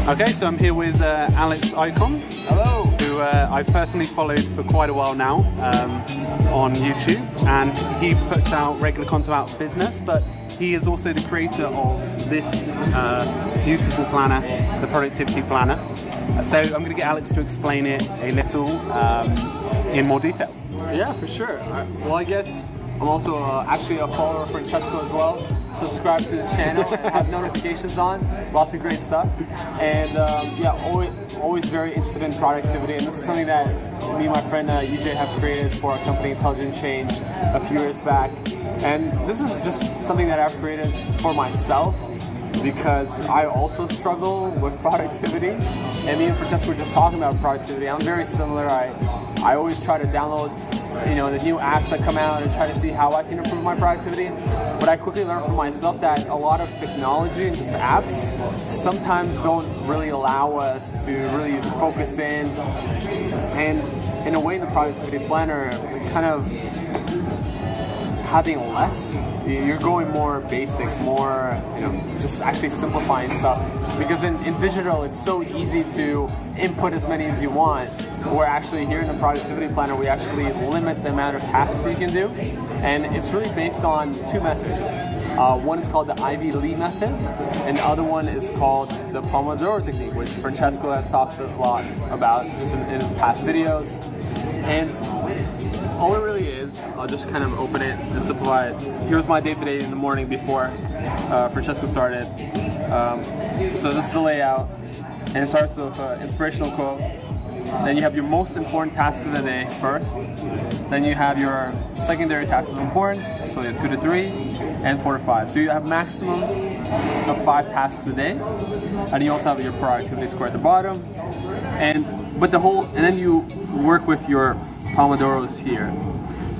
Okay, so I'm here with Alex Ikonn. Hello. Who I've personally followed for quite a while now on YouTube, and he puts out regular content about business, but he is also the creator of this beautiful planner, the Productivity Planner. So I'm going to get Alex to explain it a little in more detail. Yeah, for sure. Well, I guess I'm also actually a follower of Francesco as well. Subscribe to this channel, have notifications on, lots of great stuff. And yeah, always very interested in productivity. And this is something that me and my friend UJ have created for our company Intelligent Change a few years back. And this is just something that I've created for myself because I also struggle with productivity. And me and Francesco were just talking about productivity. I'm very similar. I always try to download the new apps that come out and try to see how I can improve my productivity. But I quickly learned for myself that a lot of technology and just apps sometimes don't really allow us to really focus in. And in a way, the productivity planner is kind of having less. You're going more basic, more, just actually simplifying stuff. Because in digital, it's so easy to input as many as you want. Where actually here in the productivity planner, we actually limit the amount of tasks you can do. And it's really based on two methods. One is called the Ivy Lee method, and the other one is called the Pomodoro technique, which Francesco has talked a lot about just in his past videos. And all it really is, I'll just kind of open it and simplify it. Here's my day today in the morning before Francesco started. So this is the layout, and it starts with an inspirational quote. Then you have your most important task of the day first. Then you have your secondary tasks of importance, so you have 2 to 3 and 4 to 5. So you have maximum of 5 tasks a day, and you also have your productivity score at the bottom. And then you work with your Pomodoros here.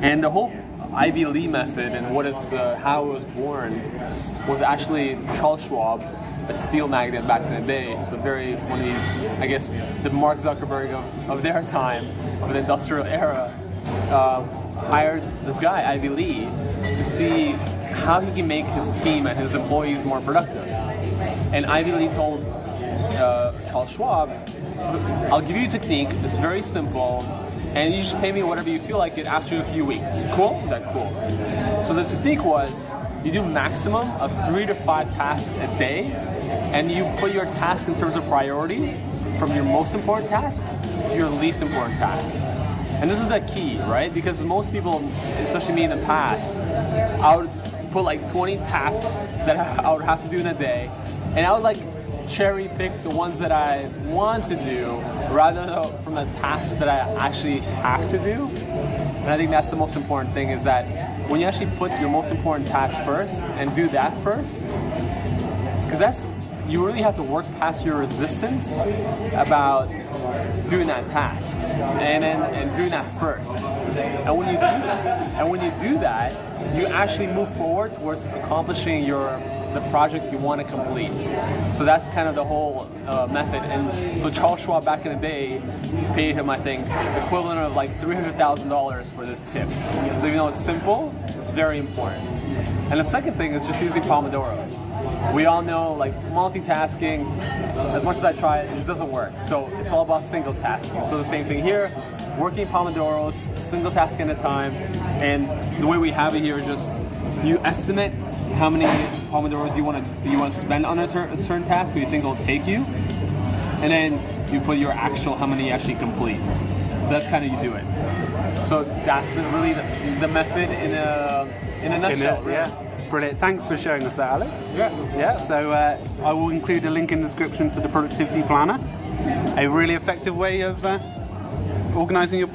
And the whole Ivy Lee method and how it was born was actually Charles Schwab, a steel magnate back in the day, so one of these, I guess, the Mark Zuckerberg of their time, of the industrial era, hired this guy, Ivy Lee, to see how he can make his team and his employees more productive. And Ivy Lee told Charles Schwab, I'll give you a technique, it's very simple, and you just pay me whatever you feel like it after a few weeks. Cool? Is that cool? So the technique was, you do maximum of 3 to 5 tasks a day, and you put your task in terms of priority from your most important task to your least important task. And this is the key, right? Because most people, especially me in the past, I would put like 20 tasks that I would have to do in a day, and I would cherry pick the ones that I want to do rather than from the tasks that I actually have to do. And I think that's the most important thing, is that when you actually put your most important task first and do that first, because you really have to work past your resistance about doing that tasks and doing that first. And when you do that, you actually move forward towards accomplishing the project you want to complete. So that's kind of the whole method. And so Charles Schwab back in the day paid him, I think, equivalent of like $300,000 for this tip. So even though it's simple, it's very important. And the second thing is just using Pomodoros. We all know multitasking, as much as I try it, just doesn't work. So it's all about single tasking. So the same thing here, working Pomodoros, single task at a time. And the way we have it here is just, you estimate how many Pomodoros you want to spend on a certain task, what you think it'll take you, and then you put your how many you actually complete. So that's kind of you do it. So that's really the method in a nutshell. Yeah, brilliant. Thanks for showing us that, Alex. Yeah. Yeah. So I will include a link in the description to the Productivity Planner, a really effective way of organising your